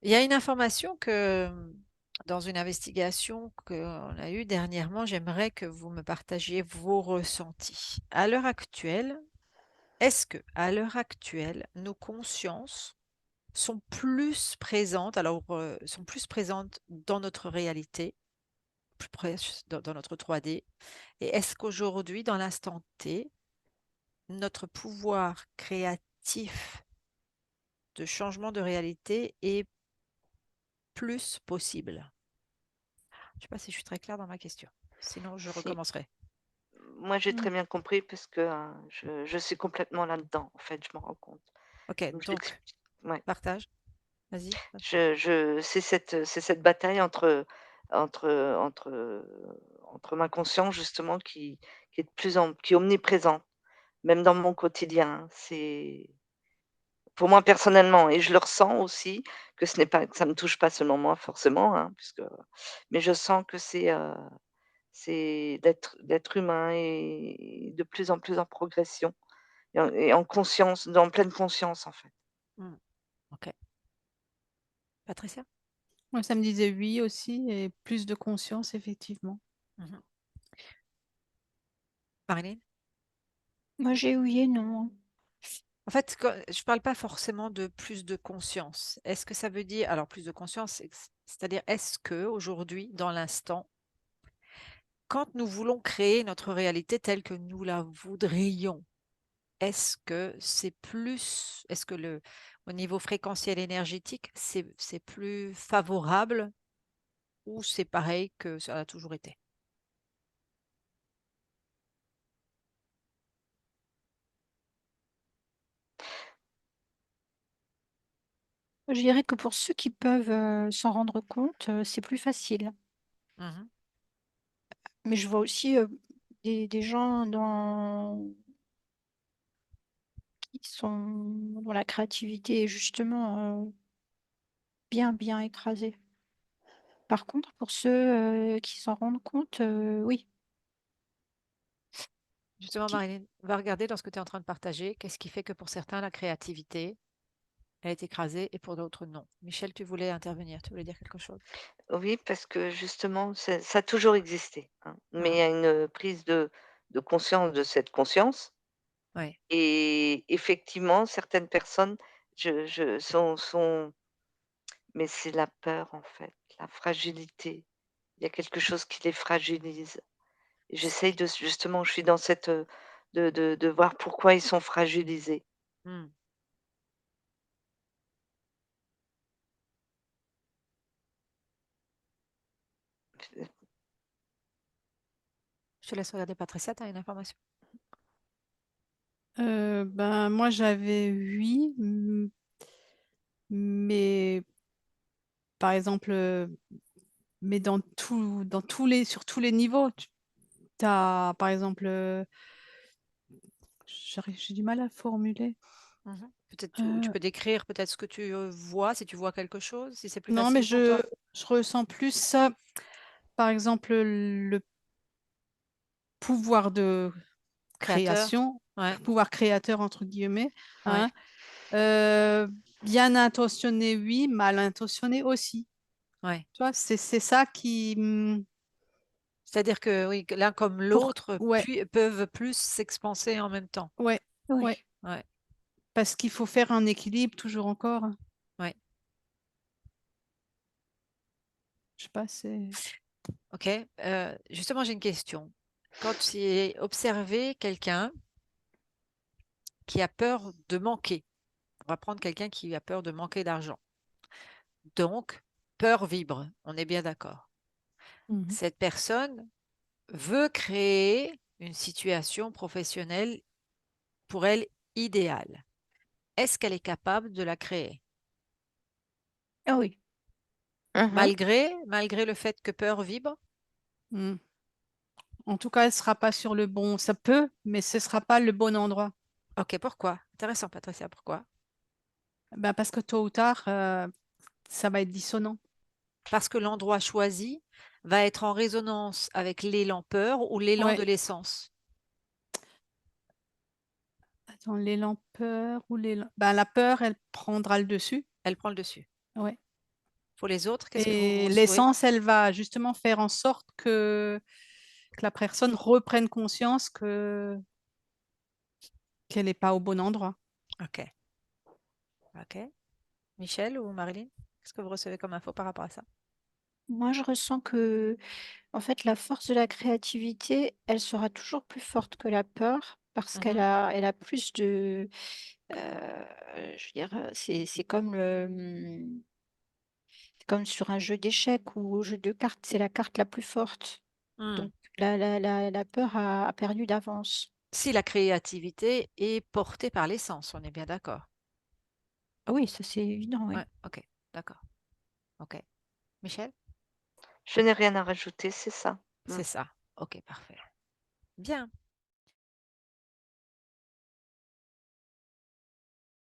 Il y a une information que dans une investigation qu'on a eue dernièrement, j'aimerais que vous me partagiez vos ressentis. À l'heure actuelle, est-ce que, à l'heure actuelle, nos consciences sont plus présentes, sont plus présentes dans notre réalité, plus près dans notre 3D, et est-ce qu'aujourd'hui, dans l'instant T, notre pouvoir créatif de changement de réalité est plus possible? Je ne sais pas si je suis très claire dans ma question. Sinon, je Si, recommencerai. moi j'ai Mmh. très bien compris parce que, je suis complètement là-dedans, en fait, je m'en rends compte. Ok, Donc je donc t'explique. Ouais. partage. Vas-y. C'est cette bataille entre, entre, entre ma conscience justement qui est de plus en qui est omniprésente, même dans mon quotidien, hein. C'est pour moi personnellement et je le ressens aussi que ce n'est pas que ça me touche pas seulement moi forcément, hein, puisque mais je sens que c'est d'être humain et de plus en plus en progression et en conscience, dans pleine conscience, en fait. Hmm, ok. Patricia? Moi, ça me disait oui aussi et plus de conscience, effectivement. Mhm. Marilyn? Moi, j'ai oui et non. En fait, je ne parle pas forcément de plus de conscience. Est-ce que ça veut dire, alors plus de conscience, c'est-à-dire est-ce que aujourd'hui, dans l'instant, quand nous voulons créer notre réalité telle que nous la voudrions, est-ce que au niveau fréquentiel énergétique, c'est plus favorable ou c'est pareil que ça a toujours été? Je dirais que pour ceux qui peuvent s'en rendre compte, c'est plus facile. Mhm. Mais je vois aussi des gens qui sont dont la créativité est justement bien, bien écrasée. Par contre, pour ceux qui s'en rendent compte, oui. Justement, Qui- Marilyn, va regarder dans ce que tu es en train de partager, qu'est-ce qui fait que pour certains, la créativité, elle est écrasée et pour d'autres, non. Michel, tu voulais intervenir, tu voulais dire quelque chose? Oui, parce que justement, ça a toujours existé, hein, mais il y Mhm. a une prise de conscience de cette conscience Oui. et effectivement, certaines personnes je sont mais c'est la peur, en fait, la fragilité. Il y a quelque chose qui les fragilise et j'essaye de justement, je suis dans cette, de voir pourquoi ils sont fragilisés. Hmm. Je te laisse regarder, Patricia, tu as une information? Ben, moi, j'avais oui, mais par exemple, mais dans sur tous les niveaux. Tu as, par exemple, j'ai du mal à formuler. Mhm. Peut-être tu Euh, peux décrire peut-être ce que tu vois, si tu vois quelque chose, si c'est plus non, mais facile pour toi. je ressens plus ça, par exemple, le pouvoir de Créateur. création, Ouais, pouvoir créateur entre guillemets, ouais, hein. Euh, Bien intentionné, oui, mal intentionné aussi. ouais. Tu vois, c'est ça qui, C'est-à-dire que oui, que l'un comme pour, l'autre ouais, peuvent plus s'expanser en même temps. ouais, ouais, Oui. Ouais, parce qu'il faut faire un équilibre toujours encore. ouais. Je sais pas, c'est. Ok. Justement, j'ai une question. Quand tu as observé quelqu'un qui a peur de manquer, on va prendre quelqu'un qui a peur de manquer d'argent. Donc, peur vibre, on est bien d'accord. Mhm. Cette personne veut créer une situation professionnelle pour elle idéale. Est-ce qu'elle est capable de la créer? Ah oui. Mmh. Malgré le fait que peur vibre? Mm. En tout cas, elle sera pas sur le bon. Ça peut, mais ce sera pas le bon endroit. Ok, pourquoi? Intéressant, Patricia, pourquoi? Ben, parce que tôt ou tard, ça va être dissonant. Parce que l'endroit choisi va être en résonance avec l'élan peur ou l'élan de Ouais. l'essence. Attends, l'élan peur ou l'élan. Ben, la peur, elle prendra le dessus. Elle prend le dessus. Ouais. Pour les autres, qu'est-ce que Et vous souhaitez? l'essence, elle va justement faire en sorte que la personne reprenne conscience qu'elle n'est pas au bon endroit. Ok, ok. Michel ou Marilyn, qu'est-ce que vous recevez comme info par rapport à ça? Moi, je ressens que, en fait, la force de la créativité, elle sera toujours plus forte que la peur parce qu'elle Mhm. elle a plus de, je veux dire, c'est comme c'est comme sur un jeu d'échecs ou au jeu de cartes, c'est la carte la plus forte. Hmm. Donc, la peur a perdu d'avance. Si la créativité est portée par l'essence, on est bien d'accord. Ah oui, ça c'est évident, Ouais, oui. ok, d'accord. Ok. Michel? Je n'ai rien à rajouter, c'est ça. C'est ça. Ok, parfait. Bien.